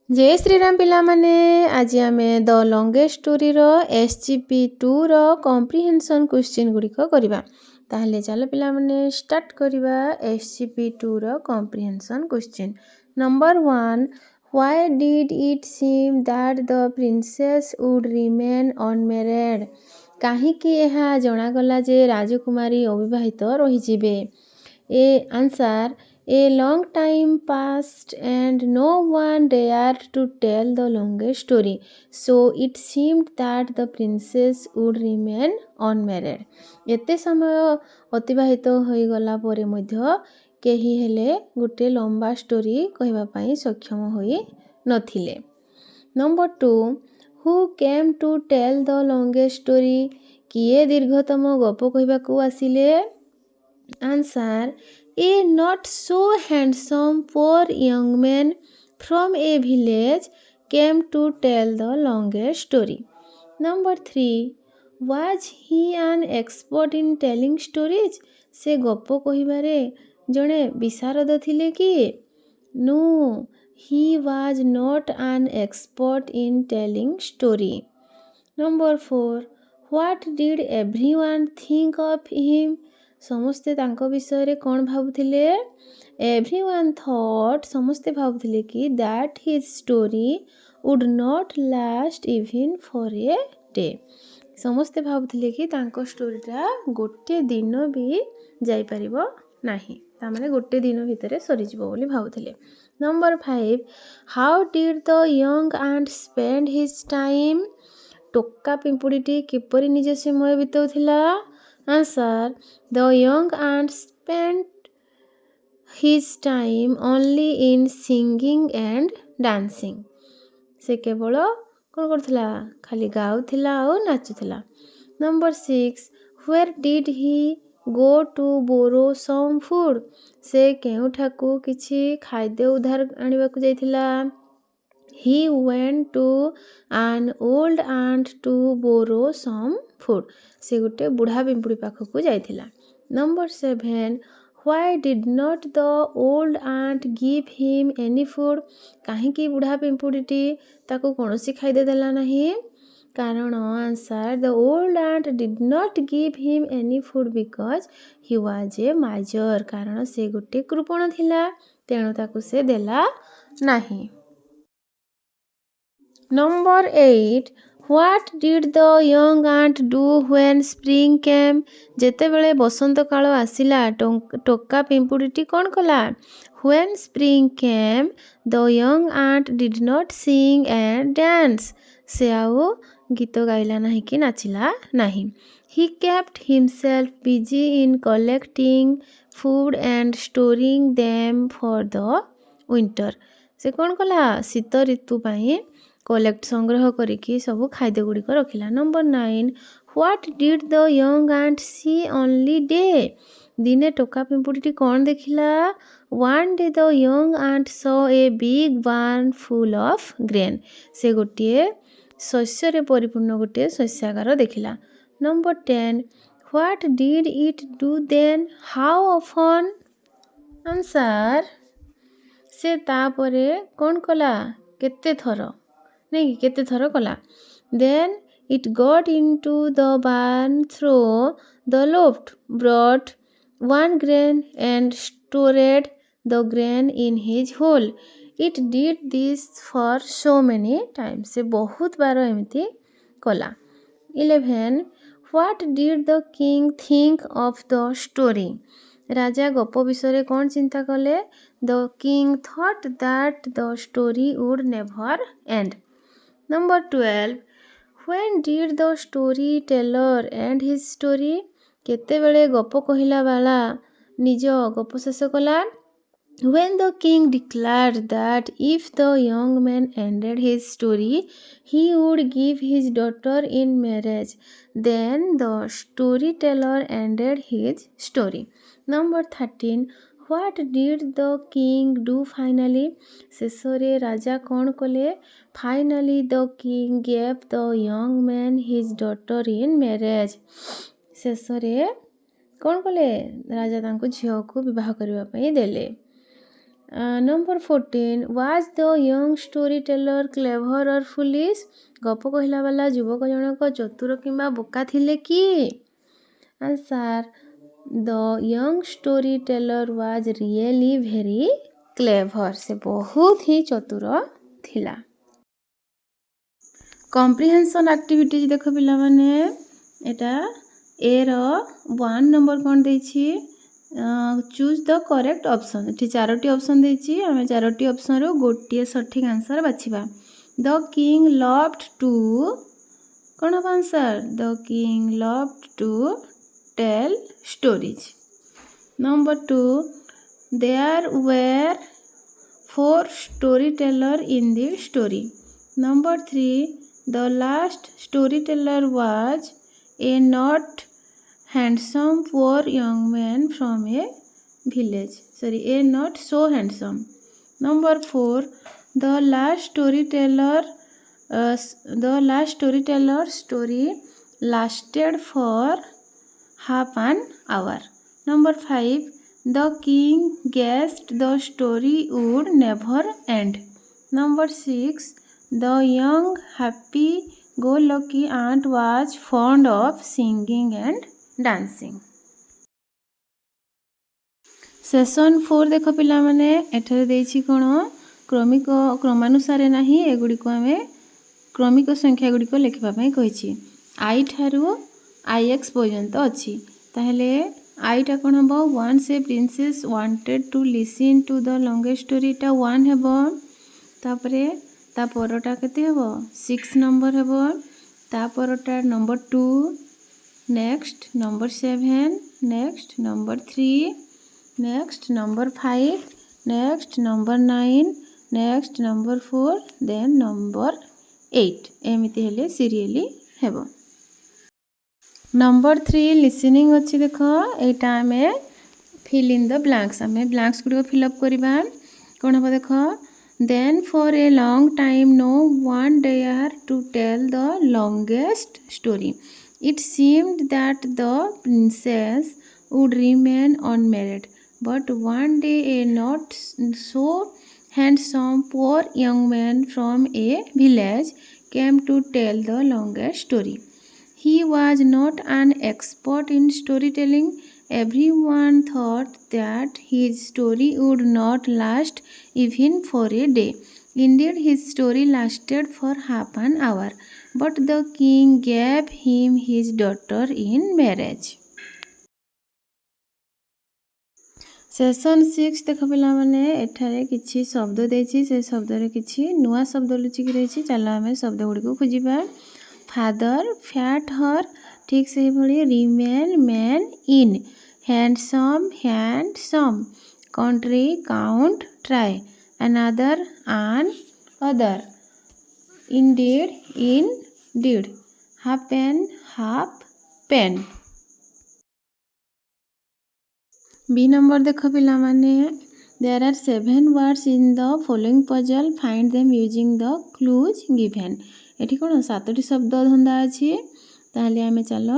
जय श्रीराम पिला माने आज आम द लंगेस्ट स्टोरी रो SGP-2 रो comprehension क्वेश्चन गुड़िक करवा ताहले चलो पिला माने स्टार्ट करवा SGP-2 रो comprehension question number 1 why did it seem that the princess would remain unmarried काहीकि यह जनागला जे राजकुमारी अविवाहित रही जिबे ए answer A long time passed and no one dared to tell the longest story, so it seemed that the princess would remain unmarried. एते समय अतिबाहित होईगला परे मध्य केही हेले गोटे लंबा स्टोरी कहबा पई सक्षम होई नथिले. Number 2 who came to tell the longest story किए दीर्घतम गप कहबाकू आसिले answer A not so handsome poor young man from a village came to tell the longest story. Number 3. Was he an expert in telling stories? से गप कहिबारे जणे विशारद थिले कि? No, he was not an expert in telling story. Number 4. What did everyone think of him? समस्ते तांको विषय रे कौन भाबुथिले एवरीवन थॉट समस्ते भाबुथिले कि that his story would not last even for a day समस्ते भाबुथिले कि तांको स्टोरीटा गोटे दिन भी जाई परिबो नाही ता माने गोटे दिन भितरे सरी जिवो बोली भाबुथिले. Number 5 how did the young ant spend his time टोक्का पिंपुड़ीटी किपरि निज समय बिताउथिला Answer. The young ant spent his time only in singing and dancing. से केवल कौन करथिला खाली गाउथिला और नाचुथिला. Number 6. Where did he go to borrow some food? से केउठाकू किछि खाद्य उधार आनिबाकू जाइथिला. He went to an old ant to borrow some food. से गोटे बुढ़ा पिंपुड़ी पाखकू जाइथिला. Number 7. Why did not the old ant give him any food? काहीकि बुढ़ा पिंपुड़ीटी ताकू कोनोसी खाद्य देला नाही कारण answer the old ant did not give him any food because he was a miser कारण से गोटे कृपण थिला तेणु ताकू से देला नाही. Number 8. What did the young ant do when spring came? ଯେତେବେଳେ ବସନ୍ତ କାଳ ଆସିଲା ଟୋକା ପିମ୍ପୁଡ଼ିଟି କ'ଣ କଲା? When spring came, the young ant did not sing and dance. ସେ ଆଉ ଗୀତ ଗାଇଲା ନାହିଁ କି ନାଚିଲା ନାହିଁ. He kept himself busy in collecting food and storing them for the winter. ସେ କ'ଣ କଲା? ଶୀତ ଋତୁ ପାଇଁ कलेक्ट संग्रह करिकी सब खाद्य गुड़िक रखिला. Number 9. What did the young ant see only day? दिने टोका पिंपुड़ीटी कौन देखिला? One day the young ant saw a big barn full of grain. से गोटे शस्य रे परिपूर्ण गोटे शस्यागार देखिला. Number 10. What did it do then? How often? Answer से तापरे कौन कला केते थर नहीं केते थर कला. Then it got into the barn through the loft brought one grain and stored the grain in his hole. It did this for so many times. से बहुत बार एमती कला. 11. What did the king think of the story? राजा गप विषय कौन चिंता कले? The king thought that the story would never end. Number 12. When did the storyteller end his story? केते बेले गप कहिला वाला निज गप शेष कला? When the king declared that if the young man ended his story, he would give his daughter in marriage. Then the storyteller ended his story. Number 13. What did the king do finally? शेषरे राजा कौन कले? Finally the king gave the young man his daughter in marriage. शेषरे कौन कले? राजा तांको झियो को विवाह करबा पई देले. Number 14. Was the young storyteller clever or foolish? ଗପ କହିଲା ବାଲା ଯୁବକ ଜଣକ ଚତୁର କିମ୍ବା ବୋକା ଥିଲେ କି? Answer. The young storyteller was really very clever. ସେ ବହୁତ ହି ଚତୁର ଥିଲା। comprehension activities ଦେଖ ପିଲାମାନେ ଏଟା A ର 1 ନମ୍ବର କ'ଣ ଦେଇଛି? Choose the correct option. ଏଠି 4ଟି ଅପସନ୍ ଦେଇଛି। ଆମେ 4ଟି ଅପସନ୍ରୁ ଗୋଟିଏ ସଠିକ୍ ଆନ୍ସର୍ ବାଛିବା। ଦ କିଙ୍ଗ ଲଭ୍ଡ ଟୁ କ'ଣ ହେବ answer? The king loved to tell stories. Number 2. There were 4 storyteller in the story. Number 3. The last storyteller was a not handsome poor young man from a village. A not so handsome. Number 4. The last storyteller story lasted for half an hour. Number 5. The king guessed the story would never end. Number 6. The young happy-go-lucky aunt was fond of singing and dancing. Session 4 ଦେଖ ପିଲାମାନେ ଏଠାରେ ଦେଇଛି କ'ଣ? କ୍ରମାନୁସାରେ ନାହିଁ, ଏଗୁଡ଼ିକୁ ଆମେ କ୍ରମିକ ସଂଖ୍ୟା ଗୁଡ଼ିକ ଲେଖିବା ପାଇଁ କହିଛି। I ଠାରୁ IX ପର୍ଯ୍ୟନ୍ତ ଅଛି। ତାହେଲେ ଆଇଟା କ'ଣ ହେବ? once a princess wanted to listen to the longest story ଟା 1 ହେବ। ତାପରେ ତା ପରଟା କେତେ ହେବ? 6 ନମ୍ବର ହେବ। ତା paratha number 2, next number 7, next number 3, next number 5, next number 9, next number 4, ଦେନ୍ ନମ୍ବର 8। ଏମିତି ହେଲେ ସିରିଏଲି ହେବ। ନମ୍ବର 3 ଲିସନିଂ ଅଛି ଦେଖ। ଏଇଟା ଆମେ ଫିଲ୍ ଇନ୍ ଦ ବ୍ଲାଙ୍କ୍ସ। ଆମେ ବ୍ଲାଙ୍କ୍ସ ଗୁଡ଼ିକ ଫିଲ୍ଅପ୍ କରିବା। କ'ଣ ହେବ ଦେଖ? Then for a long time no one dared to tell the longest story. It seemed that the princess would remain unmarried. But one day a not so handsome poor young man from a village came to tell the longest story. He was not an expert in storytelling. Everyone thought that his story would not last even for a day. Indeed, his story lasted for half an hour. But the king gave him his daughter in marriage. Session 6 ଦେଖ ପିଲାମାନେ ଏଠାରେ କିଛି ଶବ୍ଦ ଦେଇଛି। ସେ ଶବ୍ଦରେ କିଛି ନୂଆ ଶବ୍ଦ ଲୁଚିକି ରହିଛି। ଚାଲ ଆମେ ଶବ୍ଦ ଗୁଡ଼ିକୁ ଖୋଜିବା। Father, fat her, ଠିକ୍ ସେହିଭଳି remain, man, in, handsome, handsome, country, count, try, another, an, other, indeed, indeed, happen, happen. B number ଦେଖ ପିଲାମାନେ there are 7 words in the following puzzle. Find them using the clues given. ଏଠି କ'ଣ 7ଟି ଶବ୍ଦ ଧନ୍ଦା ଅଛି। ତାହେଲେ ଆମେ ଚାଲ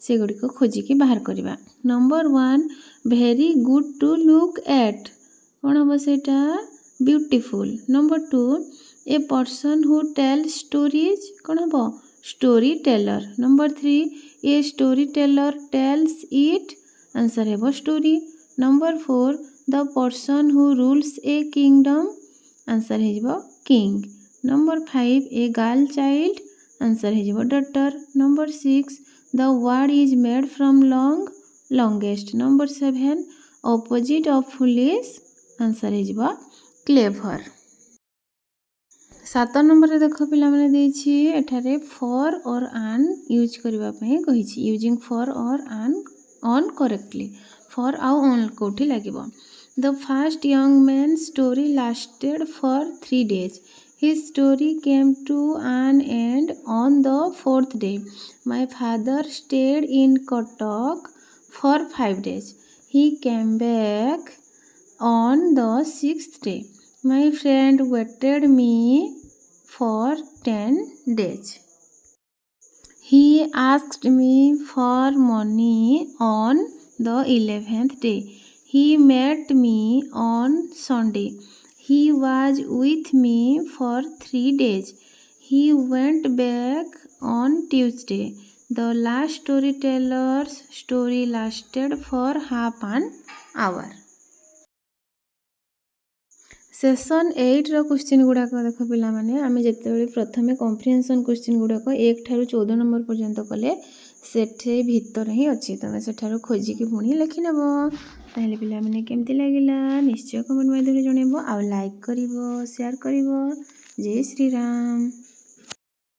ସେଗୁଡ଼ିକ ଖୋଜିକି ବାହାର କରିବା। Number 1 very good to look at. କ'ଣ ହେବ ସେଇଟା? Beautiful. Number 2 a person who tell stories. କ'ଣ ହେବ? Storyteller. Number 3 a storyteller tells it. Answer ହେବ story. Number 4 the person who rules a kingdom. Answer ହେଇଯିବ king. Number 5 a girl child. Answer ହେଇଯିବ daughter. Number 6 the word is made from long, longest. Number 7 opposite of foolish. Answer ହେଇଯିବ clever. 7 ନମ୍ବରରେ ଦେଖ ପିଲାମାନେ ଦେଇଛି ଏଠାରେ for ଅର୍ ଆନ୍ use କରିବା ପାଇଁ କହିଛି। Using for or on correctly. For ଆଉ ଅନ୍ କେଉଁଠି ଲାଗିବ? The first young man story lasted for 3 days. His story came to an end on the 4th day. My father stayed in Kotak for 5 days. He came back on the 6th day. My friend waited me for 10 days. He asked me for money on the 11th day. He met me on Sunday. He was with me for 3 days. He went back on Tuesday. The last storyteller's story lasted for half an hour. Session 8ର question ଗୁଡ଼ାକ ଦେଖ ପିଲାମାନେ, ଆମେ ଯେତେବେଳେ ପ୍ରଥମେ comprehension question ଗୁଡ଼ାକ 1 ଠାରୁ 14 number ପର୍ଯ୍ୟନ୍ତ କଲେ ସେଠି ଭିତରେ ହିଁ ଅଛି, ତମେ ସେଠାରୁ ଖୋଜିକି ପୁଣି ଲେଖିନେବ। ତାହେଲେ ପିଲାମାନେ କେମିତି ଲାଗିଲା ନିଶ୍ଚୟ କମେଣ୍ଟ ମାଧ୍ୟମରେ ଜଣାଇବ, ଆଉ ଲାଇକ୍ କରିବ, ସେୟାର କରିବ। ଜୟ ଶ୍ରୀରାମ।